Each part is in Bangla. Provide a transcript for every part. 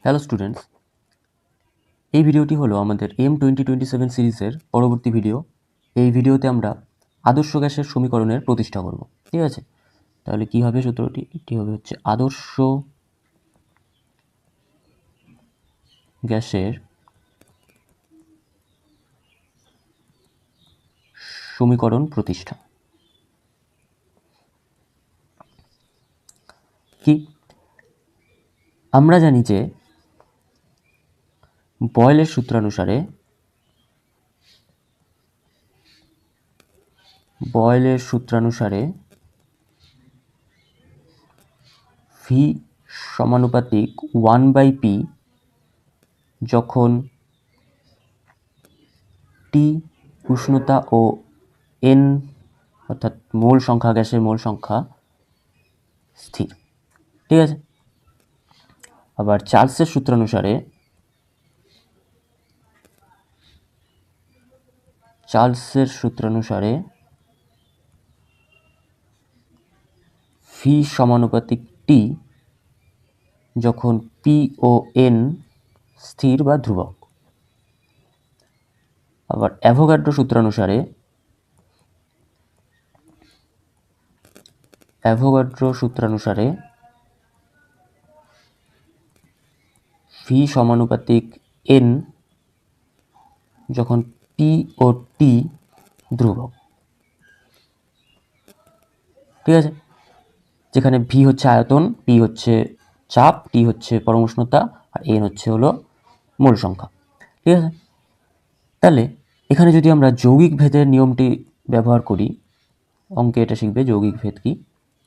হ্যালো স্টুডেন্টস, এই ভিডিওটি হলো আমাদের M2027 সিরিজের পরবর্তী ভিডিও। এই ভিডিওতে আমরা আদর্শ গ্যাসের সমীকরণের প্রতিষ্ঠা করব। ঠিক আছে, তাহলে কি হবে সূত্রটি? এটি হবে হচ্ছে আদর্শ গ্যাসের সমীকরণ প্রতিষ্ঠা। কি আমরা জানি যে বয়েলের সূত্রানুসারে ভি সমানুপাতিক 1/p যখন টি উষ্ণতা ও n অর্থাৎ মোল সংখ্যা, গ্যাসের মোল সংখ্যা স্থির। ঠিক আছে, আবার চার্লসের সূত্রানুসারে ভি সমানুপাতিক টি যখন পি ও এন স্থির বা ধ্রুবক। আবার অ্যাভোগাড্রো সূত্রানুসারে ভি সমানুপাতিক এন যখন পি ও টি ধ্রুবক। ঠিক আছে, যেখানে ভি হচ্ছে আয়তন, পি হচ্ছে চাপ, টি হচ্ছে পরম উষ্ণতা, আর এন হচ্ছে হলো মোল সংখ্যা। ঠিক আছে, তাহলে এখানে যদি আমরা যৌগিক ভেদের নিয়মটি ব্যবহার করি, অঙ্কে এটা শিখবে যৌগিক ভেদ কি।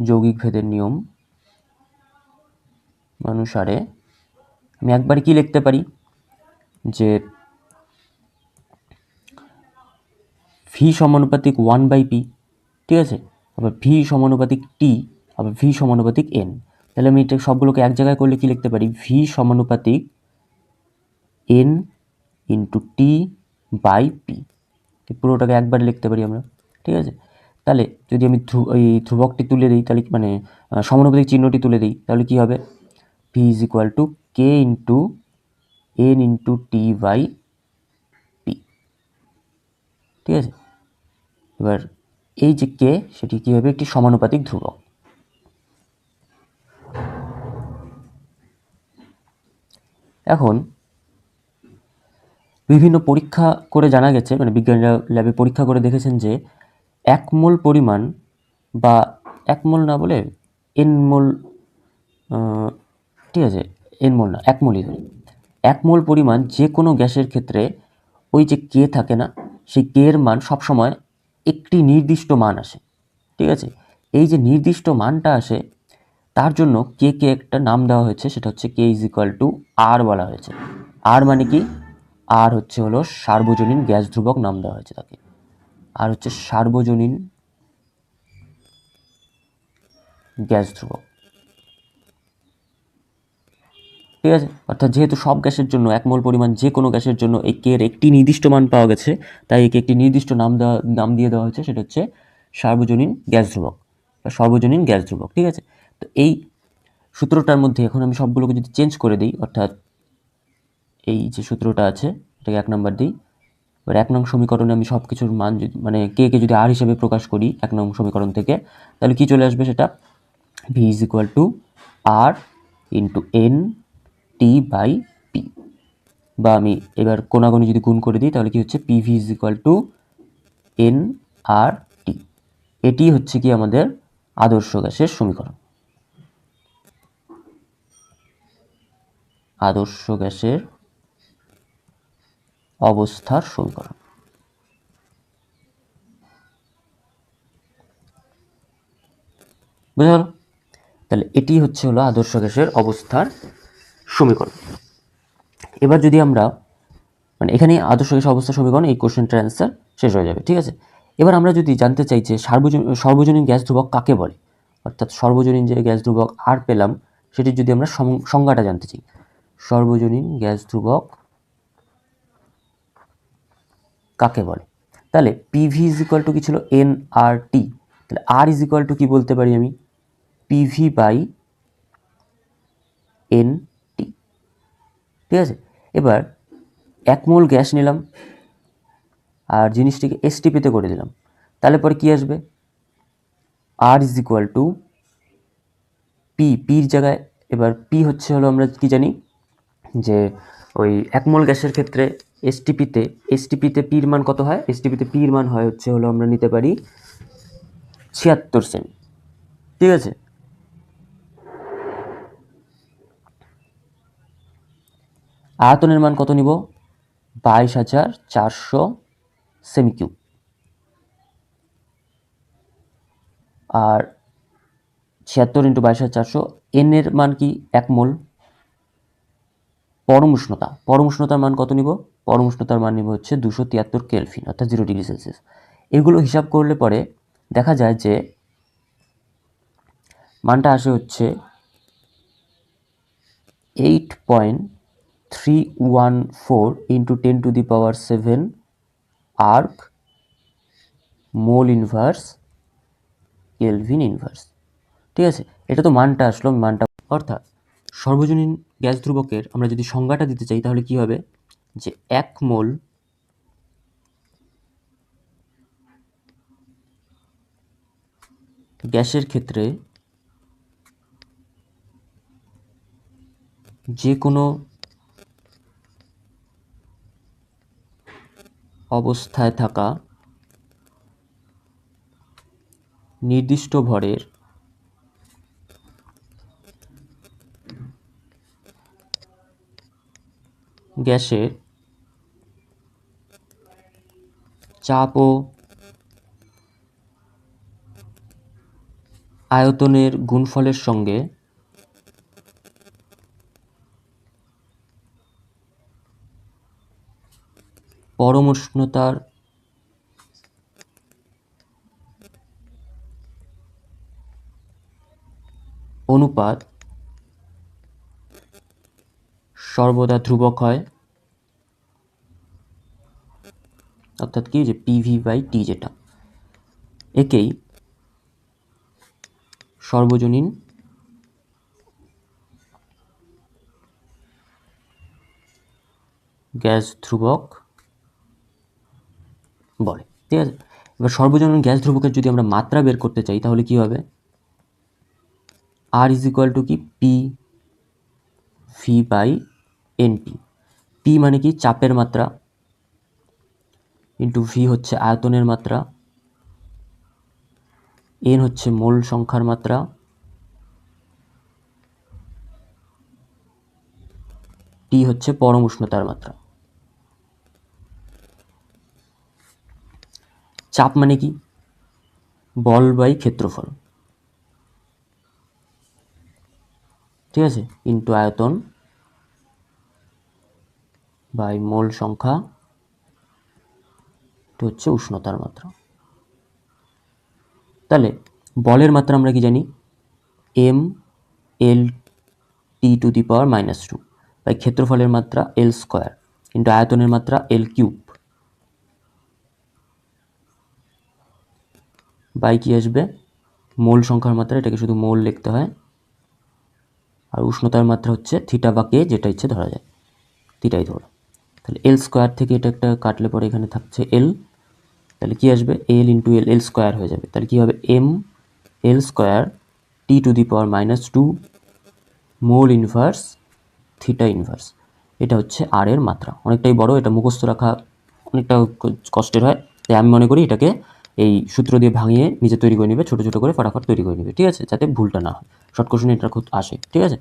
যৌগিক ভেদের নিয়ম অনুসারে আমি একবারে কি লিখতে পারি যে ভি সমানুপাতিক 1/p। ঠিক আছে, আবার ভি সমানুপাতিক টি, আবার ভি সমানুপাতিক এন। তাহলে আমি এটা সবগুলোকে এক জায়গায় করলে কি লিখতে পারি? ভি সমানুপাতিক n into T by P. পুরোটাকে একবার লিখতে পারি আমরা। ঠিক আছে, তাহলে যদি আমি এই ধ্রুবকটি তুলে দিই, তাহলে মানে সমানুপাতিক চিহ্নটি তুলে দিই, তাহলে কি হবে? V is equal to K into N into T by P. ঠিক আছে, এবার এই যে কে, সেটি কি হবে? একটি সমানুপাতিক ধ্রুবক। এখন বিভিন্ন পরীক্ষা করে জানা গেছে, মানে বিজ্ঞানীরা ল্যাবে পরীক্ষা করে দেখেছেন যে 1 মোল পরিমাণ, বা 1 মোল না বলে এন মোল, ঠিক আছে, এন মোল না, 1 মোলই ধরি। 1 মোল পরিমাণ যে কোনো গ্যাসের ক্ষেত্রে ওই যে কে থাকে না, সেই কে এর মান সবসময় একটি নির্দিষ্ট মান আসে। ঠিক আছে, এই যে নির্দিষ্ট মানটা আসে, তার জন্য কে কে একটা নাম দেওয়া হয়েছে, সেটা হচ্ছে কে ইজ ইকুয়াল টু আর বলা হয়েছে। আর মানে কি? আর হচ্ছে হলো সার্বজনীন গ্যাস ধ্রুবক নাম দেওয়া হয়েছে তাকে। আর হচ্ছে সার্বজনীন গ্যাস ধ্রুবক। ঠিক আছে, অর্থাৎ যেহেতু সব গ্যাসের জন্য 1 মোল পরিমাণ যে কোনো গ্যাসের জন্য এই কে এর একটি নির্দিষ্ট মান পাওয়া গেছে, তাই একে একটি নির্দিষ্ট নাম দিয়ে দেওয়া হয়েছে, সেটা হচ্ছে সার্বজনীন গ্যাস ধ্রুবক বা সর্বজনীন গ্যাস ধ্রুবক। ঠিক আছে, তো এই সূত্রটার মধ্যে এখন আমি সবগুলোকে যদি চেঞ্জ করে দিই, অর্থাৎ এই যে সূত্রটা আছে এটাকে 1 নম্বর দিই। এবার 1 নং সমীকরণে আমি সব কিছুর মান মানে কে যদি আর হিসেবে প্রকাশ করি 1 নং সমীকরণ থেকে, তাহলে কি চলে আসবে? সেটা V is equal to R into N T by P. বা আমি এবার কোনাগুনি যদি গুণ করে দিই, তাহলে কি হচ্ছে? PV is equal to n R T. এটি হচ্ছে কি আমাদের আদর্শ গ্যাসের সমীকরণ। আদর্শ গ্যাসের অবস্থার সমীকরণ। বুঝা গেল? তাহলে এটি হচ্ছে হলো আদর্শ গ্যাসের অবস্থার সমীকরণ। এবার যদি আমরা মানে এখানে আদর্শ গ্যাসের অবস্থার সমীকরণ, এই কোশ্চেনটার অ্যান্সার শেষ হয়ে যাবে। ঠিক আছে, এবার আমরা যদি জানতে চাই যে সর্বজনীন গ্যাস ধ্রুবক কাকে বলে, অর্থাৎ সর্বজনীন যে গ্যাস ধ্রুবক আর পেলাম, সেটির যদি আমরা সংজ্ঞাটা জানতে চাই, সর্বজনীন গ্যাস ধ্রুবক কাকে বলে, তাহলে পিভি ইজ ইকুয়াল টু কি ছিল? N R T. তাহলে আর ইজ ইকুয়াল টু কি বলতে পারি আমি? PV by N T. ঠিক আছে, এবার 1 মোল গ্যাস নিলাম আর জিনিসটিকে এসটিপিতে করে দিলাম, তাহলে পরে কি আসবে, আর ইজ ইকুয়াল টু পির জায়গায়, এবার পি হচ্ছে হলো আমরা কি জানি যে ওই 1 মোল গ্যাসের ক্ষেত্রে এসটিপিতে পির মান কত হয়, এসটিপিতে পির মান হয় হচ্ছে হলো আমরা নিতে পারি 76 সেমি। ঠিক আছে, আয়তনের মান কত নিব, 22,400 সেমি কিউব। আর 76 ইন্টু 22,400, এন এর মান কি, 1 মোল। পরম উষ্ণতার মান কত নিব, পরম উষ্ণতার মান নিব হচ্ছে 273 কেলভিন, অর্থাৎ 0 ডিগ্রি সেলসিয়াস। এগুলো হিসাব করলে পরে দেখা যায় যে মানটা আসে হচ্ছে 8.314 into 10⁻7 erg mole inverse kelvin inverse. ঠিক আছে, এটা তো মানটা আসলো, মানটা অর্থাৎ সর্বজনীন গ্যাস ধ্রুবকের আমরা যদি সংজ্ঞাটা দিতে চাই তাহলে কি হবে, যে 1 মোল গ্যাসের ক্ষেত্রে যে কোনো অবস্থায় থাকা নির্দিষ্ট ভরের গ্যাসের চাপ ও আয়তনের গুণফলের সঙ্গে পরম উষ্ণতার অনুপাত সর্বদা ধ্রুবক হয়, অর্থাৎ কি, যে PV/T যেটা, একেই সর্বজনীন গ্যাস ধ্রুবক বলে। ঠিক আছে, এবার সর্বজনীন গ্যাস ধ্রুবকের যদি আমরা মাত্রা বের করতে চাই তাহলে কি হবে, আর ইজ ইকুয়াল টু কি, PV/NT। পি মানে কি, চাপের মাত্রা, ইন্টু ভি হচ্ছে আয়তনের মাত্রা, এন হচ্ছে মোল সংখ্যার মাত্রা, টি হচ্ছে পরম উষ্ণতার মাত্রা। চাপ মানে কি, বল বাই ক্ষেত্রফল, ঠিক আছে, ইন্টু আয়তন বাই মোল সংখ্যা, এটা হচ্ছে উষ্ণতার মাত্রা। তাহলে বলের মাত্রা আমরা কি জানি, mLT⁻², বাই ক্ষেত্রফলের মাত্রা L² ইন্টু আয়তনের মাত্রা L³ বাই কি আসবে, মোল সংখ্যার মাত্রা, এটাকে শুধু মোল লিখতে হয়, আর উষ্ণতার মাত্রা হচ্ছে থিটা বা কে, যেটা ইচ্ছে ধরা যায়, থিটাই ধরো। তাহলে L² থেকে এটা একটা কাটলে পরে এখানে থাকছে L, তাহলে কি আসবে, L ইন্টু L² হয়ে যাবে। তাহলে কি হবে, mL²T⁻² mole inverse theta inverse. এটা হচ্ছে আর এর মাত্রা, অনেকটাই বড়, এটা মুখস্থ রাখা অনেকটা কষ্টের হয়, তাই আমি মনে করি এটাকে এই সূত্র দিয়ে ভাঙিয়ে নিজে তৈরি করে নেবে, ছোটো ছোটো করে ফটাফট তৈরি করে নেবে, ঠিক আছে, যাতে ভুলটা না হয়, শর্ট কোশ্চেনে এটা খুব আসে। ঠিক আছে,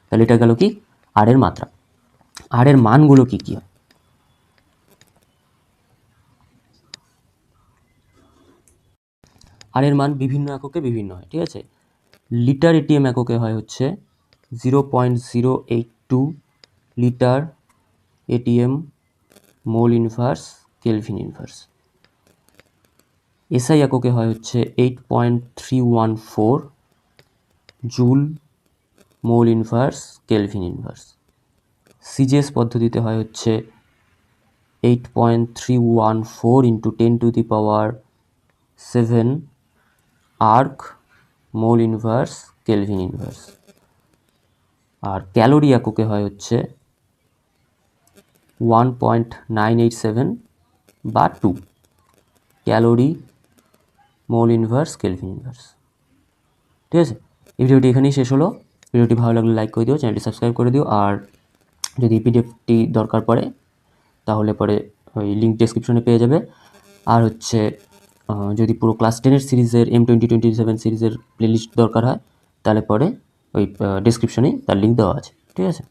তাহলে এটা গেল কি, আর এর মাত্রা। আর এর মানগুলো কি কি হয়, আর এর মান বিভিন্ন এককে বিভিন্ন হয়। ঠিক আছে, লিটার এটিএম এককে হয় হচ্ছে 0.082 litre ATM mole inverse kelvin inverse. SI এককে হয় হচ্ছে 8.314 joule mole inverse kelvin inverse. CGS পদ্ধতিতে হয় হচ্ছে 8.314 into 10⁻7 erg mole inverse kelvin inverse. আর ক্যালোরি এককে হয় হচ্ছে 1.987 বা 2 calorie mole inverse kelvin inverse. ঠিক আছে, এই ভিডিওটি এখানেই শেষ হলো। ভিডিওটি ভালো লাগলে লাইক করে দিও, চ্যানেলটি সাবস্ক্রাইব করে দিও। আর যদি পিডিএফটি দরকার পড়ে তাহলে পরে ওই লিঙ্ক ডেসক্রিপশনে পেয়ে যাবে। আর হচ্ছে যদি পুরো ক্লাস 10-এর সিরিজের M2027 সিরিজের প্লেলিস্ট দরকার হয় তাহলে পরে ওই ডেসক্রিপশনেই তার লিঙ্ক দেওয়া আছে। ঠিক আছে।